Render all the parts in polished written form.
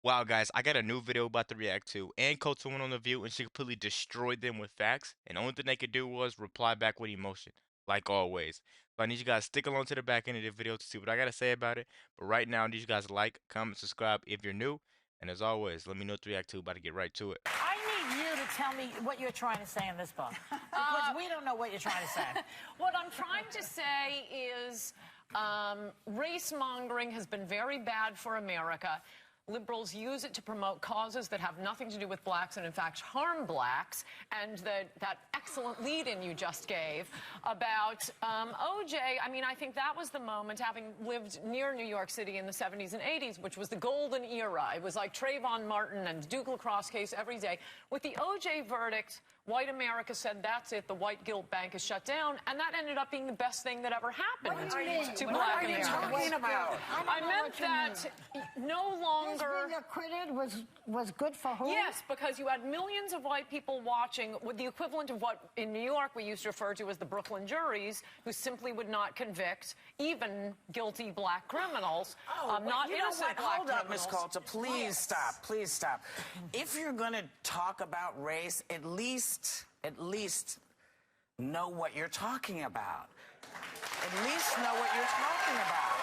Wow, guys, I got a new video about to react to, and Coulter went on the view and she completely destroyed them with facts, and the only thing they could do was reply back with emotion, like always. So I need you guys to stick along to the back end of the video to see what I gotta say about it. But right now, I need you guys to like, comment, subscribe if you're new, and as always, let me know what to react to. About to get right to it. I need you to tell me what you're trying to say in this book, because we don't know what you're trying to say. What I'm trying to say is race mongering has been very bad for America. Liberals use it to promote causes that have nothing to do with blacks and, in fact, harm blacks. And that excellent lead-in you just gave about O.J., I mean, I think that was the moment, having lived near New York City in the 70s and 80s, which was the golden era. It was like Trayvon Martin and Duke lacrosse case every day. With the O.J. verdict, white America said, that's it, the white guilt bank is shut down, and that ended up being the best thing that ever happened to black Americans. What are you talking about? I meant that no longer... Being acquitted was good for who? Yes, because you had millions of white people watching with the equivalent of what in New York we used to refer to as the Brooklyn juries, who simply would not convict even guilty black criminals, not innocent black Hold up, Ms. criminals. Coulter. Please stop. Please stop. If you're going to talk about race, at least know what you're talking about. At least know what you're talking about.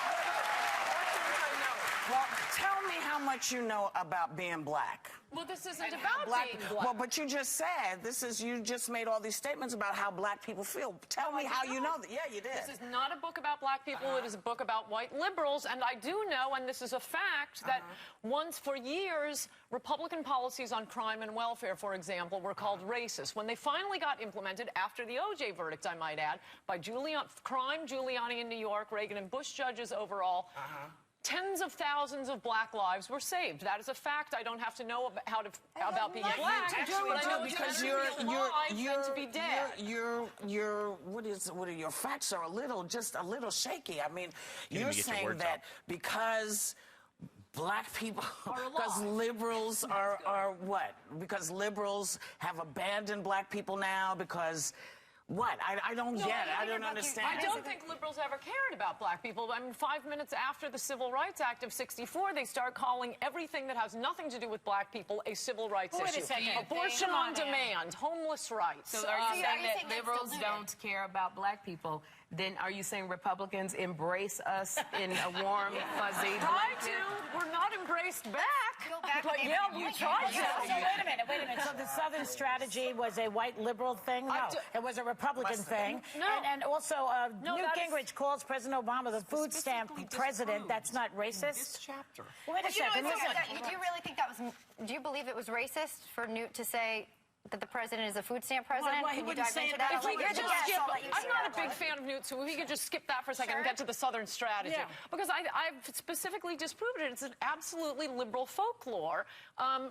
Well, tell me how much you know about being black. Well, this isn't And how about being black. Well, but you just said you just made all these statements about how black people feel. Tell me how you know that. Yeah, you did. This is not a book about black people. It is a book about white liberals. And I do know, and this is a fact, that once for years, Republican policies on crime and welfare, for example, were called racist. When they finally got implemented, after the O.J. verdict, I might add, by Giuliani in New York, Reagan and Bush judges overall, tens of thousands of black lives were saved. That is a fact. I don't have to know about being black, but I know because your facts are just a little shaky. I mean, you're saying that because black people, because liberals are what? Because liberals have abandoned black people now because. What? I don't get it. I don't understand. I don't think liberals ever cared about black people. I mean, 5 minutes after the Civil Rights Act of '64, they start calling everything that has nothing to do with black people a civil rights issue. Abortion on demand, homeless rights. So are you saying that liberals don't care about black people? Then are you saying Republicans embrace us in a warm, fuzzy blanket? We're not embraced back. But yeah, we tried to. So wait a minute. So the Southern strategy was a white liberal thing? No, it was a Republican thing. No. And also, Newt Gingrich calls President Obama the food stamp president. That's not racist? Chapter. Wait a second. Do you really think that was? Do you believe it was racist for Newt to say that the president is a food stamp president? Well, he Can you wouldn't dive say into it that? if we could just skip, I'm not a big fan of Newt, so we could just skip that for a second and get to the Southern strategy. Yeah. Because I've specifically disproved it. It's an absolutely liberal folklore.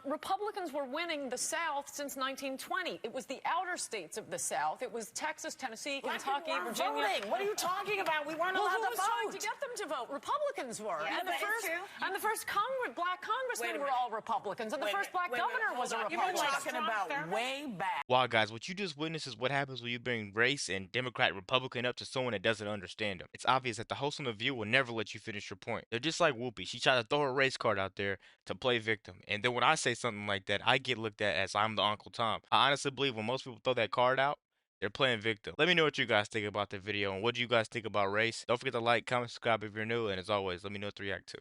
Republicans were winning the South since 1920. It was the outer states of the South. It was Texas, Tennessee, Kentucky, Virginia. Voting. What are you talking about? We weren't allowed Who to was trying vote. to get them to vote? Republicans were. Yeah, and the first black congressmen were all Republicans. And the first black governor was a Republican. You're talking about way back. Wow, guys, what you just witnessed is what happens when you bring race and Democrat, Republican up to someone that doesn't understand them. It's obvious that the host on The View will never let you finish your point. They're just like Whoopi. She tried to throw her race card out there to play victim. And then when I say something like that, I get looked at as I'm the Uncle Tom. I honestly believe when most people throw that card out, they're playing victim. Let me know what you guys think about the video and what do you guys think about race. Don't forget to like, comment, subscribe if you're new. And as always, let me know what to react to.